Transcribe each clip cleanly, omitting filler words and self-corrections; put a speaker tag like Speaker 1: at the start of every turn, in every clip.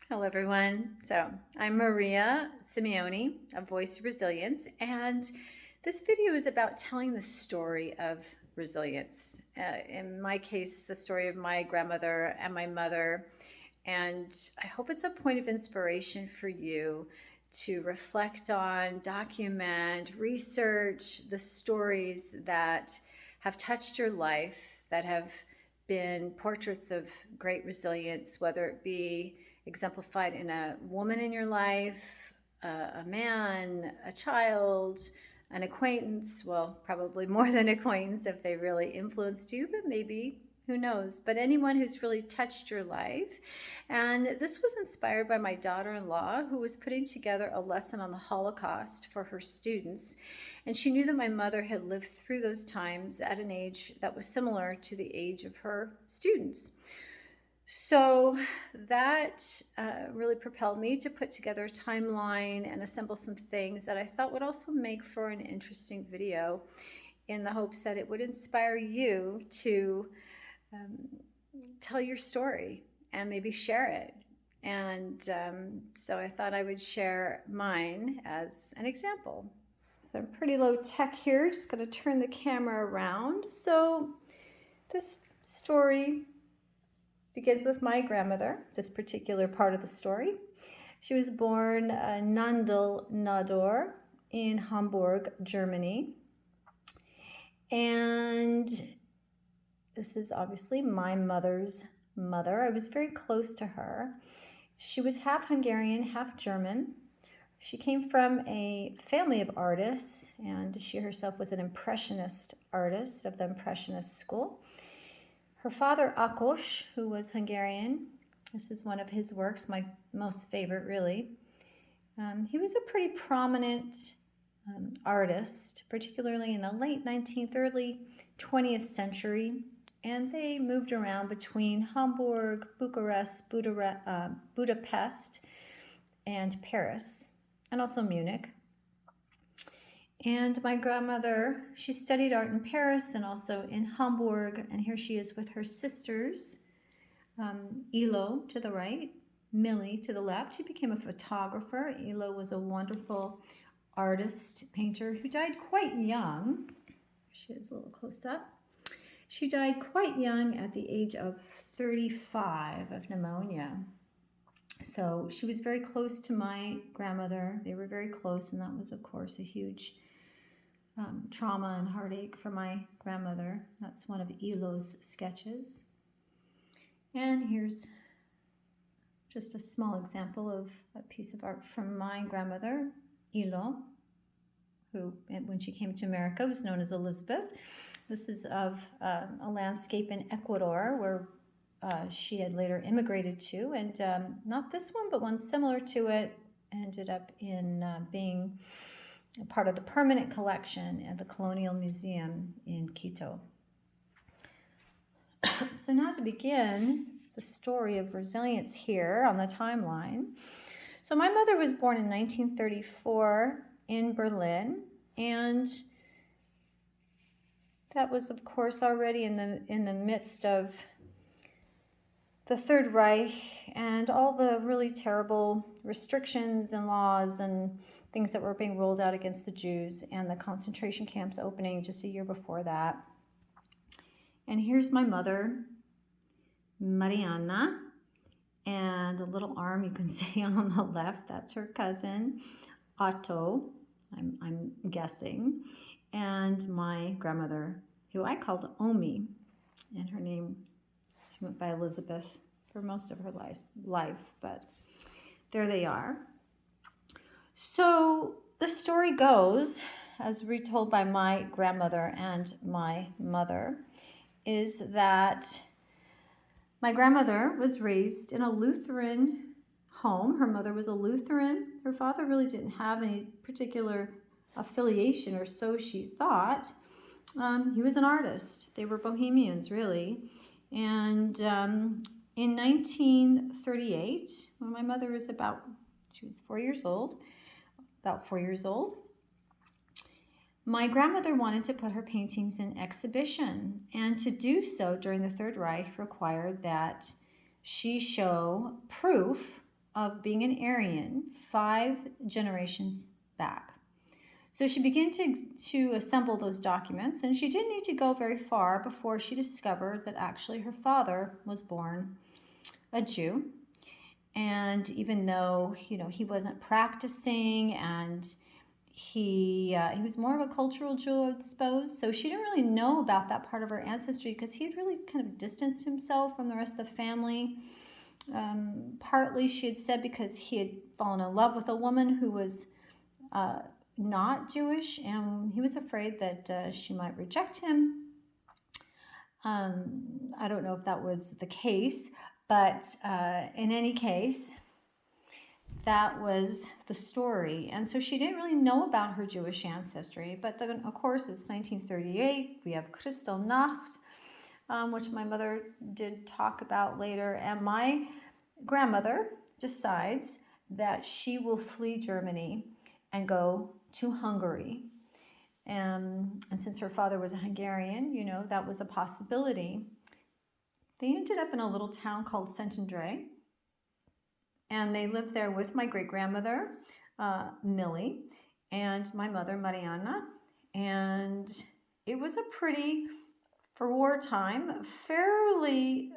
Speaker 1: Hello, everyone. So I'm Maria Simeone, a Voice of Resilience, and this video is about telling the story of resilience. In my case, the story of my grandmother and my mother, and I hope it's a point of inspiration for you to reflect on, document, research the stories that have touched your life, that have been portraits of great resilience, whether it be exemplified in a woman in your life, a man, a child, an acquaintance. Well, probably more than acquaintance if they really influenced you, but maybe, who knows? But anyone who's really touched your life. And this was inspired by my daughter-in-law, who was putting together a lesson on the Holocaust for her students. And she knew that my mother had lived through those times at an age that was similar to the age of her students. So that really propelled me to put together a timeline and assemble some things that I thought would also make for an interesting video, in the hopes that it would inspire you to tell your story and maybe share it. And so I thought I would share mine as an example. So I'm pretty low tech here, just going to turn the camera around. So this story begins with my grandmother, this particular part of the story. She was born Nandel Nador in Hamburg, Germany. And this is obviously my mother's mother. I was very close to her. She was half Hungarian, half German. She came from a family of artists, and she herself was an impressionist artist of the Impressionist school. Her father, Ákos, who was Hungarian, this is one of his works, my most favorite, really. He was a pretty prominent artist, particularly in the late 19th, early 20th century. And they moved around between Hamburg, Bucharest, Budapest, and Paris, and also Munich. And my grandmother, she studied art in Paris and also in Hamburg. And here she is with her sisters, Ilo to the right, Millie to the left. She became a photographer. Ilo was a wonderful artist, painter, who died quite young. She is a little close up. She died quite young at the age of 35 of pneumonia. So she was very close to my grandmother. They were very close, and that was, of course, a huge trauma and heartache for my grandmother. That's one of Ilo's sketches. And here's just a small example of a piece of art from my grandmother, Ilo, who, when she came to America, was known as Elizabeth. This is of a landscape in Ecuador where she had later immigrated to, and not this one, but one similar to it, ended up in being part of the permanent collection at the Colonial Museum in Quito. So now to begin the story of resilience here on the timeline. So my mother was born in 1934 in Berlin, and that was, of course, already in the midst of the Third Reich and all the really terrible restrictions and laws and things that were being rolled out against the Jews, and the concentration camps opening just a year before that. And here's my mother, Mariana, and a little arm you can see on the left, that's her cousin, Otto, I'm guessing, and my grandmother, who I called Omi, and her name, she went by Elizabeth for most of her life, but there they are. So the story goes, as retold by my grandmother and my mother, is that my grandmother was raised in a Lutheran home. Her mother was a Lutheran. Her father really didn't have any particular affiliation, or so she thought. He was an artist. They were bohemians, really. And in 1938, when my mother was she was 4 years old, about 4 years old, my grandmother wanted to put her paintings in exhibition, and to do so during the Third Reich required that she show proof of being an Aryan 5 generations back. So she began to assemble those documents, and she didn't need to go very far before she discovered that actually her father was born a Jew. And even though, he wasn't practicing, and he was more of a cultural Jew, I suppose. So she didn't really know about that part of her ancestry because he had really kind of distanced himself from the rest of the family. Partly, she had said, because he had fallen in love with a woman who was not Jewish, and he was afraid that she might reject him. I don't know if that was the case, but in any case, that was the story. And so she didn't really know about her Jewish ancestry. But then, of course, it's 1938. We have Kristallnacht, which my mother did talk about later. And my grandmother decides that she will flee Germany and go to Hungary. And since her father was a Hungarian, that was a possibility. They ended up in a little town called Szentendre. And they lived there with my great-grandmother, Millie, and my mother, Mariana. And it was a pretty, for wartime, fairly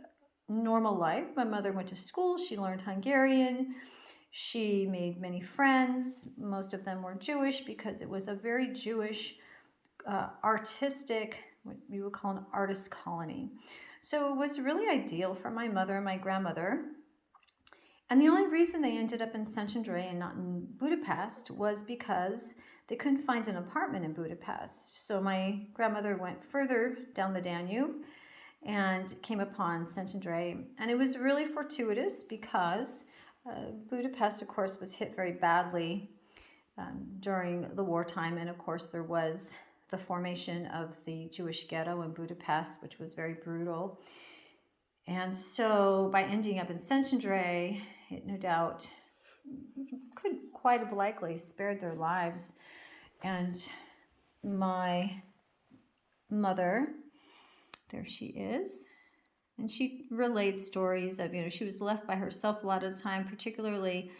Speaker 1: normal life. My mother went to school. She learned Hungarian. She made many friends. Most of them were Jewish because it was a very Jewish, artistic, what we would call an artist colony. So it was really ideal for my mother and my grandmother. And the only reason they ended up in Szentendre and not in Budapest was because they couldn't find an apartment in Budapest. So my grandmother went further down the Danube and came upon Szentendre. And it was really fortuitous because Budapest, of course, was hit very badly during the wartime. And of course, there was the formation of the Jewish ghetto in Budapest, which was very brutal. And so by ending up in Szentendre, it no doubt could quite have likely spared their lives. And my mother, there she is, and she relates stories of, she was left by herself a lot of the time, particularly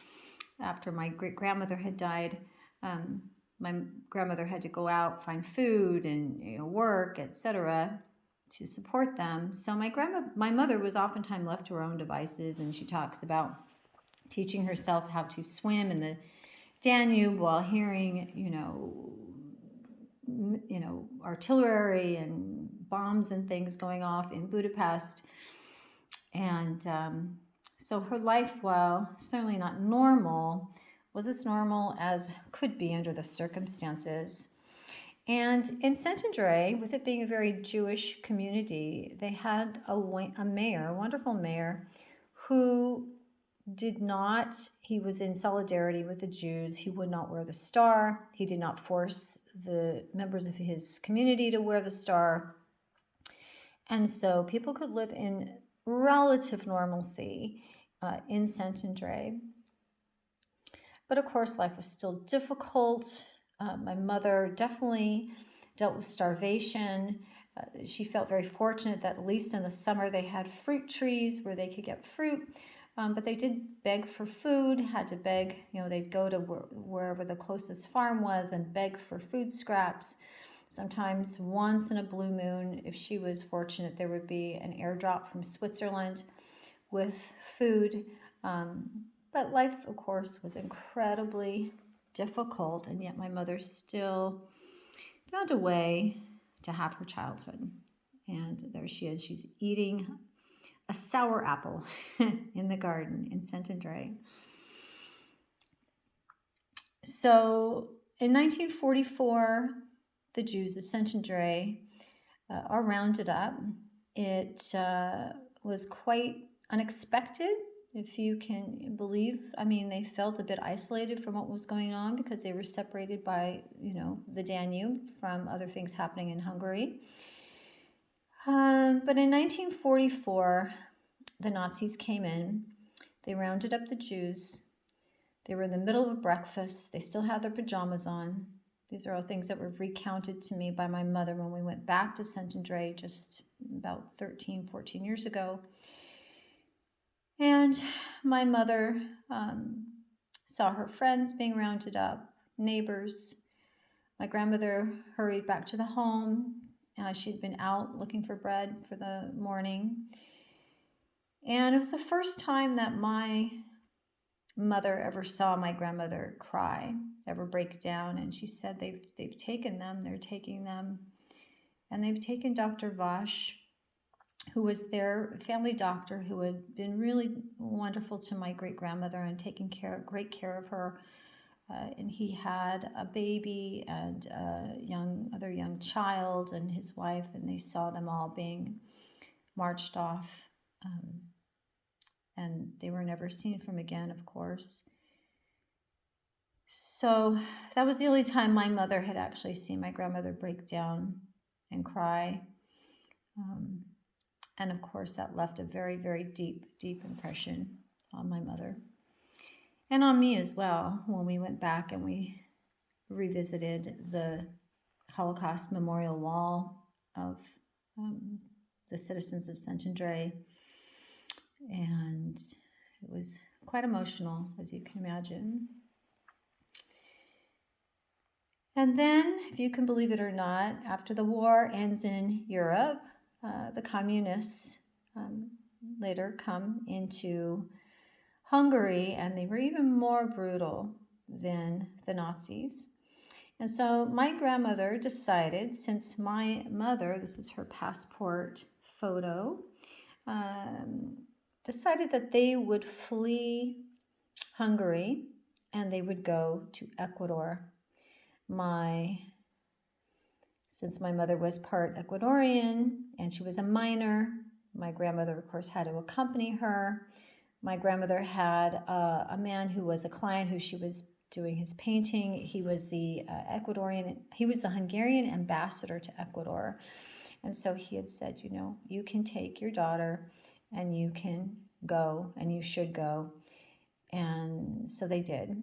Speaker 1: after my great-grandmother had died. My grandmother had to go out, find food and work, etc., to support them. So my mother was oftentimes left to her own devices, and she talks about teaching herself how to swim in the Danube while hearing, artillery and bombs and things going off in Budapest. And so her life, while certainly not normal, was as normal as could be under the circumstances. And in Szentendre, with it being a very Jewish community, they had a mayor, a wonderful mayor, who he was in solidarity with the Jews. He would not wear the star. He did not force the members of his community to wear the star. And so people could live in relative normalcy in Szentendre. But of course, life was still difficult. My mother definitely dealt with starvation. She felt very fortunate that at least in the summer they had fruit trees where they could get fruit. But they did beg for food, had to beg, they'd go to wherever the closest farm was and beg for food scraps. Sometimes once in a blue moon, if she was fortunate, there would be an airdrop from Switzerland with food. But life, of course, was incredibly difficult, and yet my mother still found a way to have her childhood. And there she is. She's eating a sour apple in the garden in Szentendre. So in 1944, the Jews of Szentendre are rounded up. It was quite unexpected, if you can believe. I mean, they felt a bit isolated from what was going on because they were separated by, the Danube from other things happening in Hungary. But in 1944, the Nazis came in. They rounded up the Jews. They were in the middle of a breakfast. They still had their pajamas on. These are all things that were recounted to me by my mother when we went back to Szentendre just about 13, 14 years ago. And my mother saw her friends being rounded up, neighbors. My grandmother hurried back to the home. She'd been out looking for bread for the morning. And it was the first time that my mother ever saw my grandmother cry, ever break down. And she said, they've taken them, they're taking them. And they've taken Dr. Vosh, who was their family doctor, who had been really wonderful to my great-grandmother and taking great care of her. And he had a baby and a other young child and his wife, and they saw them all being marched off. And they were never seen from again, of course. So that was the only time my mother had actually seen my grandmother break down and cry. And of course, that left a very, very deep, deep impression on my mother. And on me as well, when we went back and we revisited the Holocaust Memorial Wall of the citizens of Saint-André. And it was quite emotional, as you can imagine. And then, if you can believe it or not, after the war ends in Europe, the communists later come into Hungary, and they were even more brutal than the Nazis. And so my grandmother decided, since my mother, this is her passport photo, decided that they would flee Hungary and they would go to Ecuador. Since my mother was part Ecuadorian and she was a minor, my grandmother, of course, had to accompany her. My grandmother had a man who was a client who she was doing his painting. He was the Hungarian ambassador to Ecuador. And so he had said, you can take your daughter and you can go and you should go. And so they did.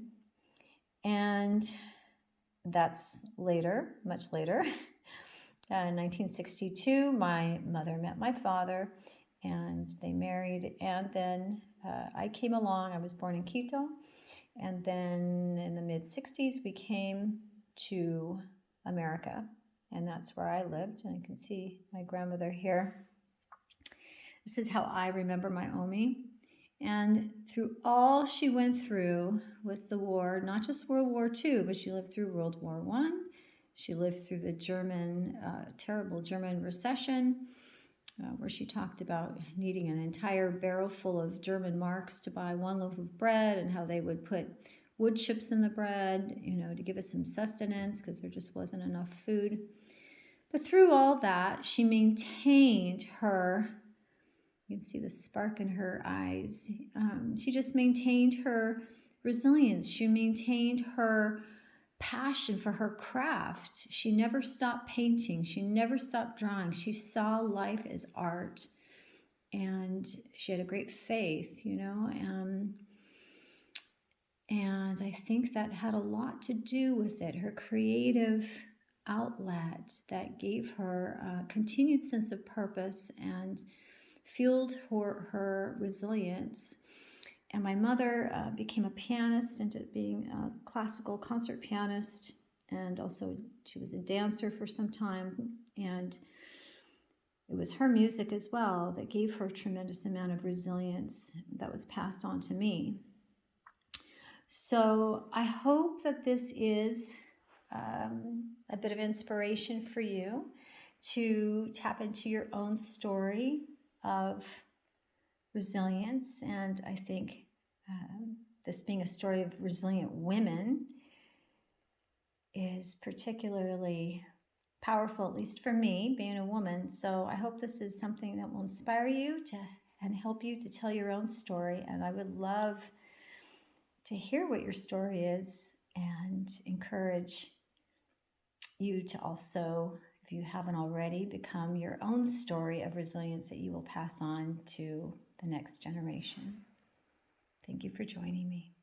Speaker 1: And that's later, much later. In 1962, my mother met my father and they married. And then I came along. I was born in Quito. And then in the mid-60s, we came to America. And that's where I lived. And you can see my grandmother here. This is how I remember my Omi. And through all she went through with the war, not just World War II, but she lived through World War I. She lived through the terrible German recession, where she talked about needing an entire barrel full of German marks to buy one loaf of bread, and how they would put wood chips in the bread, to give us some sustenance because there just wasn't enough food. But through all that, she maintained her, you can see the spark in her eyes. She just maintained her resilience. She maintained her passion for her craft. She never stopped painting. She never stopped drawing. She saw life as art. And she had a great faith, and I think that had a lot to do with it. Her creative outlet that gave her a continued sense of purpose and fueled her resilience. And my mother became a pianist, ended up being a classical concert pianist, and also she was a dancer for some time. And it was her music as well that gave her a tremendous amount of resilience that was passed on to me. So I hope that this is a bit of inspiration for you to tap into your own story of resilience. And I think this being a story of resilient women is particularly powerful, at least for me, being a woman. So I hope this is something that will inspire you and help you to tell your own story. And I would love to hear what your story is and encourage you to also, if you haven't already, become your own story of resilience that you will pass on to the next generation. Thank you for joining me.